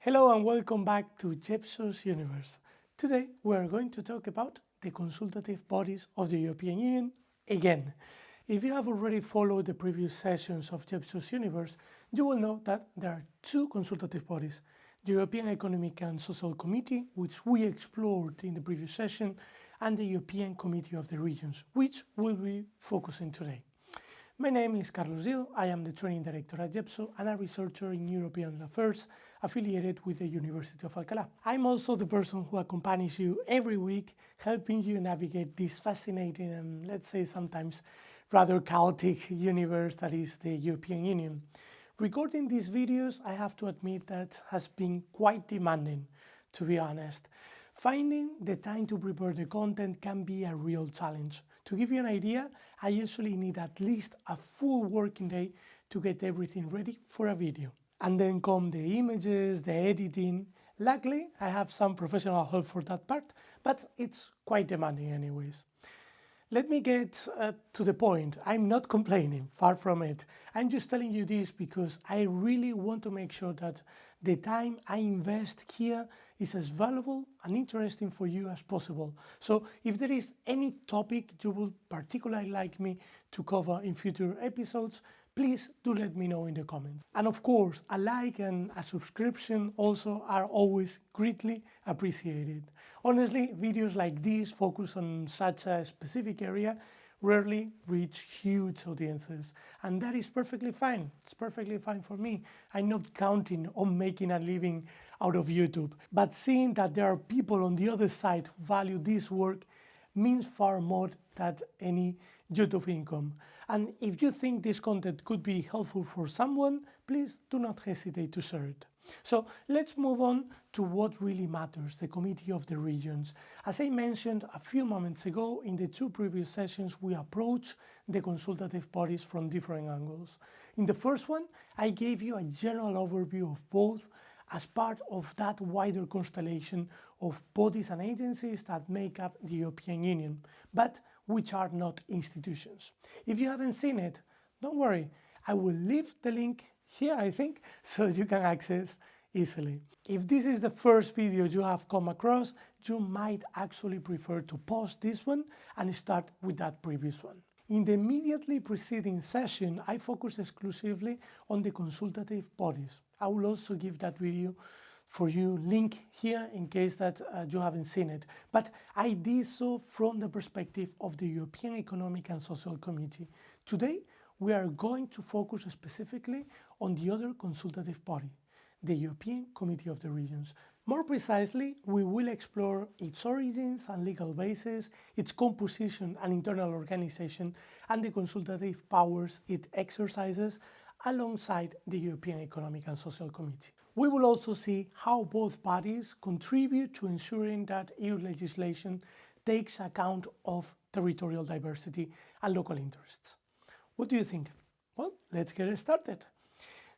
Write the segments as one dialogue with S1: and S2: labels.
S1: Hello and welcome back to Yepso's Universe. Today we are going to talk about the consultative bodies of the European Union again. If you have already followed the previous sessions of Yepso's Universe, you will know that there are two consultative bodies: the European Economic and Social Committee, which we explored in the previous session, and the European Committee of the Regions, which we'll be focusing today. My name is Carlos Gil. I am the Training Director at Yepso and a researcher in European affairs affiliated with the University of Alcalá. I'm also the person who accompanies you every week, helping you navigate this fascinating and, let's say, sometimes rather chaotic universe that is the European Union. Recording these videos, I have to admit that has been quite demanding, to be honest. Finding the time to prepare the content can be a real challenge. To give you an idea, I usually need at least a full working day to get everything ready for a video. And then come the images, the editing. Luckily, I have some professional help for that part, but it's quite demanding anyways. Let me get to the point. I'm not complaining, far from it. I'm just telling you this because I really want to make sure that the time I invest here is as valuable and interesting for you as possible. So if there is any topic you would particularly like me to cover in future episodes, please do let me know in the comments. And of course, a like and a subscription also are always greatly appreciated. Honestly, videos like these focus on such a specific area rarely reach huge audiences, and that is perfectly fine. It's perfectly fine for me. I'm not counting on making a living out of YouTube, but seeing that there are people on the other side who value this work means far more than any YouTube income. And if you think this content could be helpful for someone, please do not hesitate to share it. So let's move on to what really matters, the Committee of the Regions. As I mentioned a few moments ago, in the two previous sessions, we approached the consultative bodies from different angles. In the first one, I gave you a general overview of both as part of that wider constellation of bodies and agencies that make up the European Union, but which are not institutions. If you haven't seen it, don't worry. I will leave the link here, I think, so you can access easily. If this is the first video you have come across, you might actually prefer to pause this one and start with that previous one. In the immediately preceding session, I focused exclusively on the consultative bodies. I will also give that video for you link here in case that you haven't seen it. But I did so from the perspective of the European Economic and Social Committee. Today, we are going to focus specifically on the other consultative body, the European Committee of the Regions. More precisely, we will explore its origins and legal basis, its composition and internal organization, and the consultative powers it exercises alongside the European Economic and Social Committee. We will also see how both bodies contribute to ensuring that EU legislation takes account of territorial diversity and local interests. What do you think? Well, let's get started.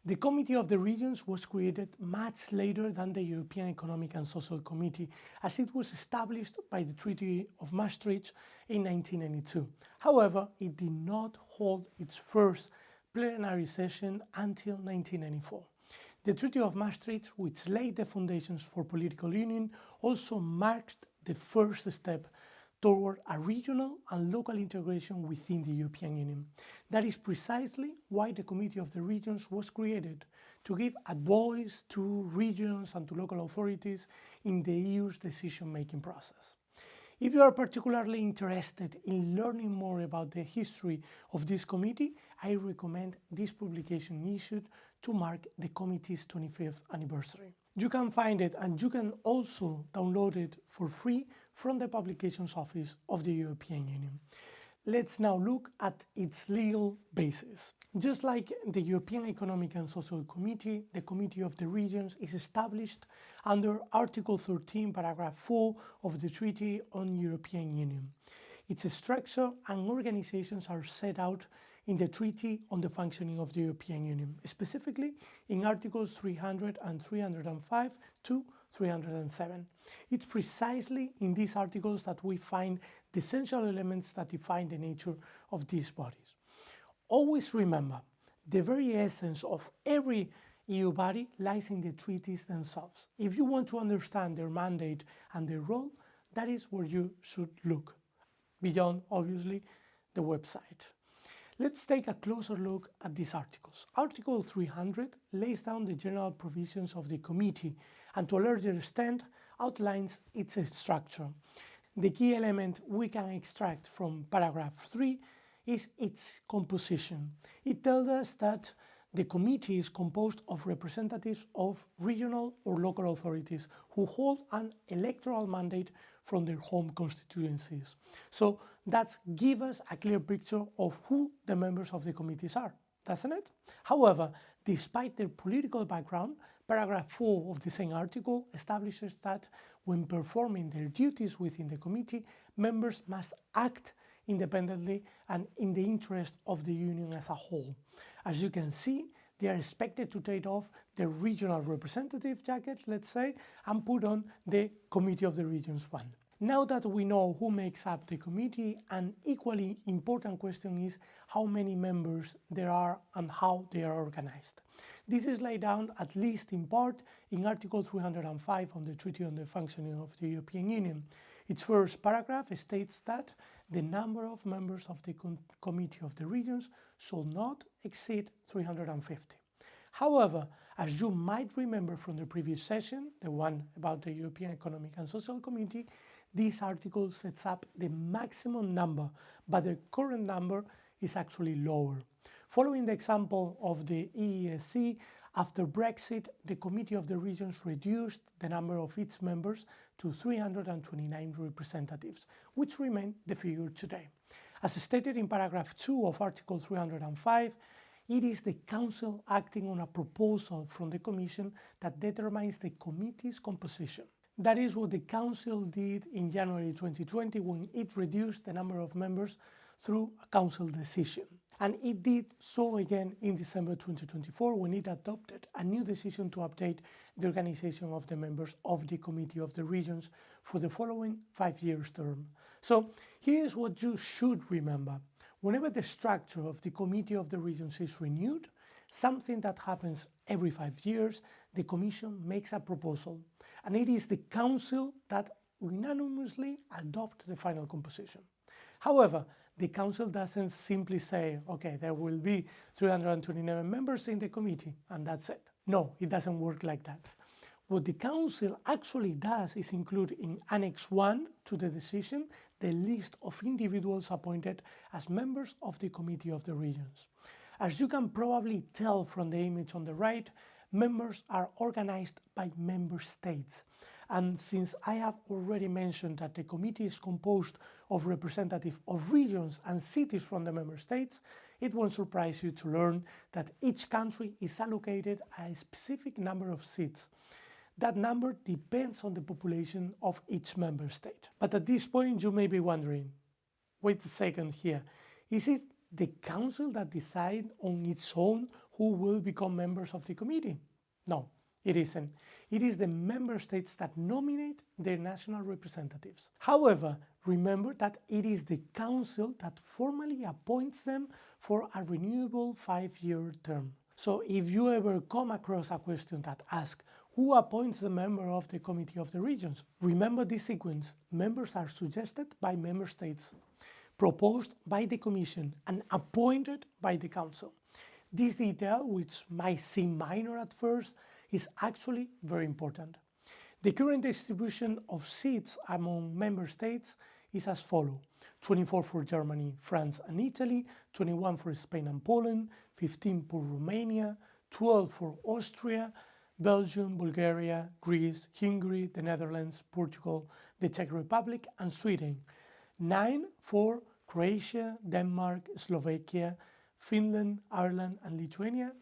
S1: The Committee of the Regions was created much later than the European Economic and Social Committee, as it was established by the Treaty of Maastricht in 1992. However, it did not hold its first plenary session until 1994. The Treaty of Maastricht, which laid the foundations for political union, also marked the first step toward a regional and local integration within the European Union. That is precisely why the Committee of the Regions was created, to give a voice to regions and to local authorities in the EU's decision-making process. If you are particularly interested in learning more about the history of this committee, I recommend this publication issued to mark the committee's 25th anniversary. You can find it and you can also download it for free from the Publications Office of the European Union. Let's now look at its legal basis. Just like the European Economic and Social Committee, the Committee of the Regions is established under Article 13, Paragraph 4 of the Treaty on European Union. Its structure and organizations are set out in the Treaty on the Functioning of the European Union, specifically in Articles 300 and 305 to 307. It's precisely in these articles that we find the essential elements that define the nature of these bodies. Always remember, the very essence of every EU body lies in the treaties themselves. If you want to understand their mandate and their role, that is where you should look, beyond, obviously, the website. Let's take a closer look at these articles. Article 300 lays down the general provisions of the committee and to a larger extent outlines its structure. The key element we can extract from paragraph 3 is its composition. It tells us that the committee is composed of representatives of regional or local authorities who hold an electoral mandate from their home constituencies. So that gives us a clear picture of who the members of the committees are, doesn't it? However, despite their political background, paragraph 4 of the same article establishes that when performing their duties within the committee, members must act independently and in the interest of the Union as a whole. As you can see, they are expected to take off the regional representative jacket, let's say, and put on the Committee of the Regions one. Now that we know who makes up the committee, an equally important question is how many members there are and how they are organized. This is laid down, at least in part, in Article 305 on the Treaty on the Functioning of the European Union. Its first paragraph states that the number of members of the Committee of the Regions shall not exceed 350. However, as you might remember from the previous session, the one about the European Economic and Social Committee, this article sets up the maximum number, but the current number is actually lower. Following the example of the EESC, after Brexit, the Committee of the Regions reduced the number of its members to 329 representatives, which remain the figure today. As stated in paragraph 2 of Article 305, it is the Council acting on a proposal from the Commission that determines the committee's composition. That is what the Council did in January 2020 when it reduced the number of members through a Council decision. And it did so again in December 2024 when it adopted a new decision to update the organization of the members of the Committee of the Regions for the following 5-year term. So here's what you should remember. Whenever the structure of the Committee of the Regions is renewed, something that happens every 5 years, the Commission makes a proposal. And it is the Council that unanimously adopts the final composition. However, the Council doesn't simply say, okay, there will be 329 members in the committee, and that's it. No, it doesn't work like that. What the Council actually does is include in Annex 1 to the decision the list of individuals appointed as members of the Committee of the Regions. As you can probably tell from the image on the right, members are organized by member states. And since I have already mentioned that the committee is composed of representatives of regions and cities from the member states, it won't surprise you to learn that each country is allocated a specific number of seats. That number depends on the population of each member state. But at this point you may be wondering, wait a second here, is it the Council that decides on its own who will become members of the committee? No, it isn't. It is the member states that nominate their national representatives. However, remember that it is the Council that formally appoints them for a renewable 5-year term. So if you ever come across a question that asks, who appoints the member of the Committee of the Regions? Remember this sequence. Members are suggested by member states, proposed by the Commission, and appointed by the Council. This detail, which might seem minor at first, is actually very important. The current distribution of seats among member states is as follows: 24 for Germany, France and Italy, 21 for Spain and Poland, 15 for Romania, 12 for Austria, Belgium, Bulgaria, Greece, Hungary, the Netherlands, Portugal, the Czech Republic and Sweden, 9 for Croatia, Denmark, Slovakia, Finland, Ireland and Lithuania.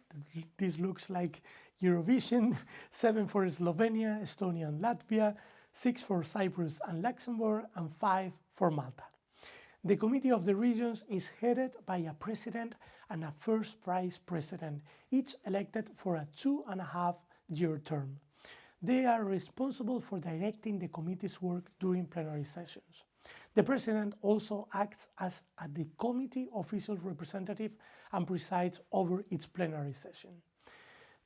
S1: This looks like Eurovision. 7 for Slovenia, Estonia and Latvia, 6 for Cyprus and Luxembourg, and 5 for Malta. The Committee of the Regions is headed by a president and a first vice president, each elected for a 2.5-year term. They are responsible for directing the committee's work during plenary sessions. The president also acts as the committee official representative and presides over its plenary session.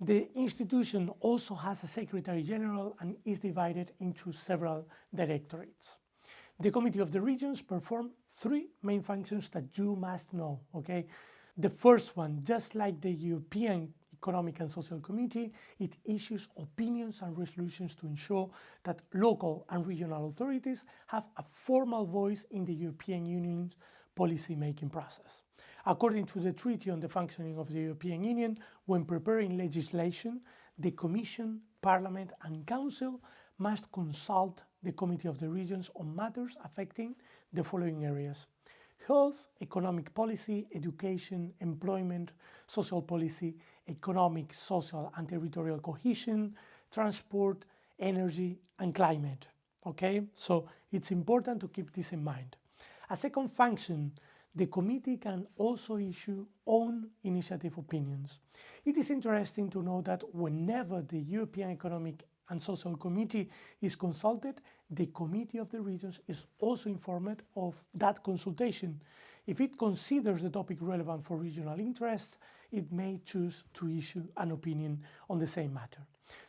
S1: The institution also has a Secretary General and is divided into several directorates. The Committee of the Regions performs three main functions that you must know, okay? The first one, just like the European Economic and Social Committee, it issues opinions and resolutions to ensure that local and regional authorities have a formal voice in the European Union's policy-making process. According to the Treaty on the Functioning of the European Union, when preparing legislation, the Commission, Parliament and Council must consult the Committee of the Regions on matters affecting the following areas: health, economic policy, education, employment, social policy, economic, social and territorial cohesion, transport, energy and climate. Okay, so it's important to keep this in mind. A second function, the committee can also issue own initiative opinions. It is interesting to know that whenever the European Economic and Social Committee is consulted, the Committee of the Regions is also informed of that consultation. If it considers the topic relevant for regional interests, it may choose to issue an opinion on the same matter.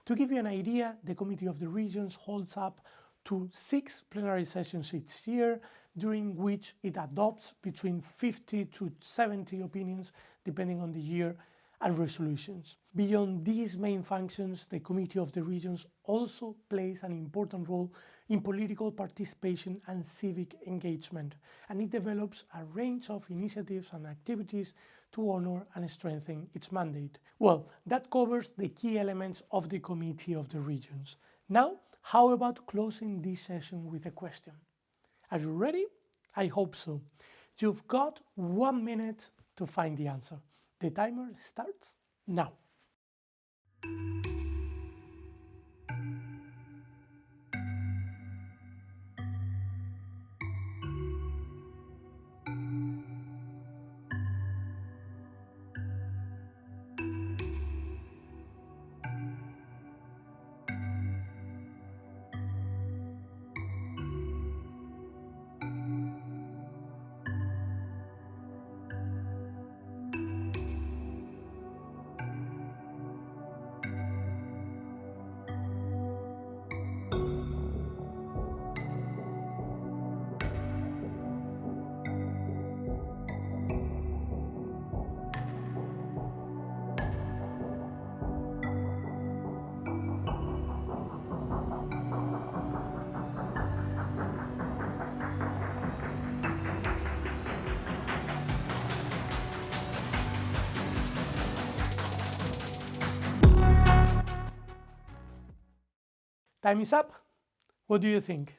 S1: To give you an idea, the Committee of the Regions holds up to 6 plenary sessions each year, during which it adopts between 50 to 70 opinions, depending on the year, and resolutions. Beyond these main functions, the Committee of the Regions also plays an important role in political participation and civic engagement, and it develops a range of initiatives and activities to honor and strengthen its mandate. Well, that covers the key elements of the Committee of the Regions. Now, how about closing this session with a question? Are you ready? I hope so. You've got 1 minute to find the answer. The timer starts now. Time is up. What do you think?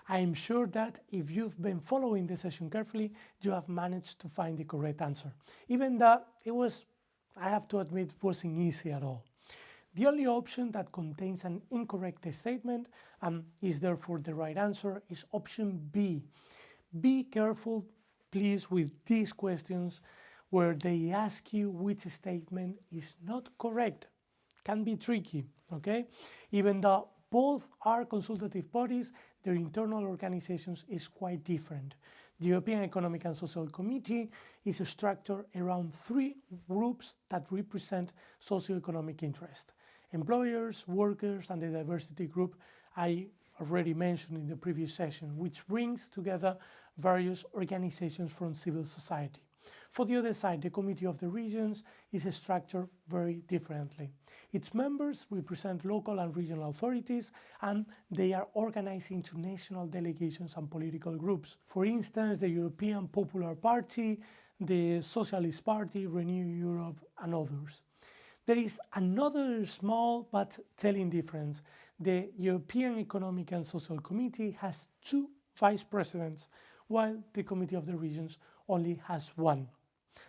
S1: I am sure that if you've been following the session carefully, you have managed to find the correct answer, even though I have to admit, wasn't easy at all. The only option that contains an incorrect statement and is therefore the right answer is option B. Be careful, please, with these questions where they ask you which statement is not correct. Can be tricky, okay? Even though both are consultative bodies, their internal organizations is quite different. The European Economic and Social Committee is structured around 3 groups that represent socio-economic interest: employers, workers, and the diversity group I already mentioned in the previous session, which brings together various organizations from civil society. For the other side, the Committee of the Regions is structured very differently. Its members represent local and regional authorities, and they are organized into national delegations and political groups. For instance, the European Popular Party, the Socialist Party, Renew Europe, and others. There is another small but telling difference. The European Economic and Social Committee has 2 vice presidents, while the Committee of the Regions only has 1.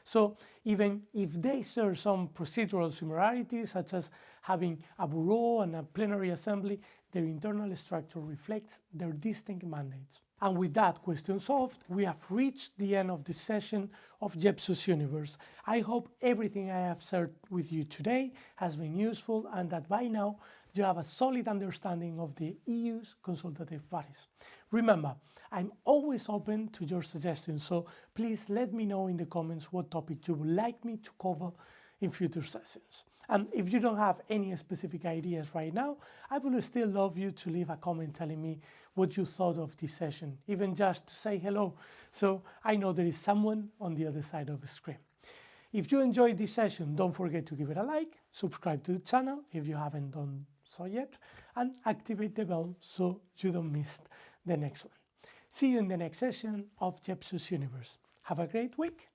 S1: So even if they share some procedural similarities, such as having a bureau and a plenary assembly, their internal structure reflects their distinct mandates. And with that question solved, we have reached the end of this session of Yepso's Universe. I hope everything I have shared with you today has been useful and that by now you have a solid understanding of the EU's consultative bodies. Remember, I'm always open to your suggestions, so please let me know in the comments what topic you would like me to cover in future sessions. And if you don't have any specific ideas right now, I would still love you to leave a comment telling me what you thought of this session, even just to say hello, so I know there is someone on the other side of the screen. If you enjoyed this session, don't forget to give it a like, subscribe to the channel if you haven't done so yet, and activate the bell so you don't miss the next one. See you in the next session of Yepso's Universe. Have a great week.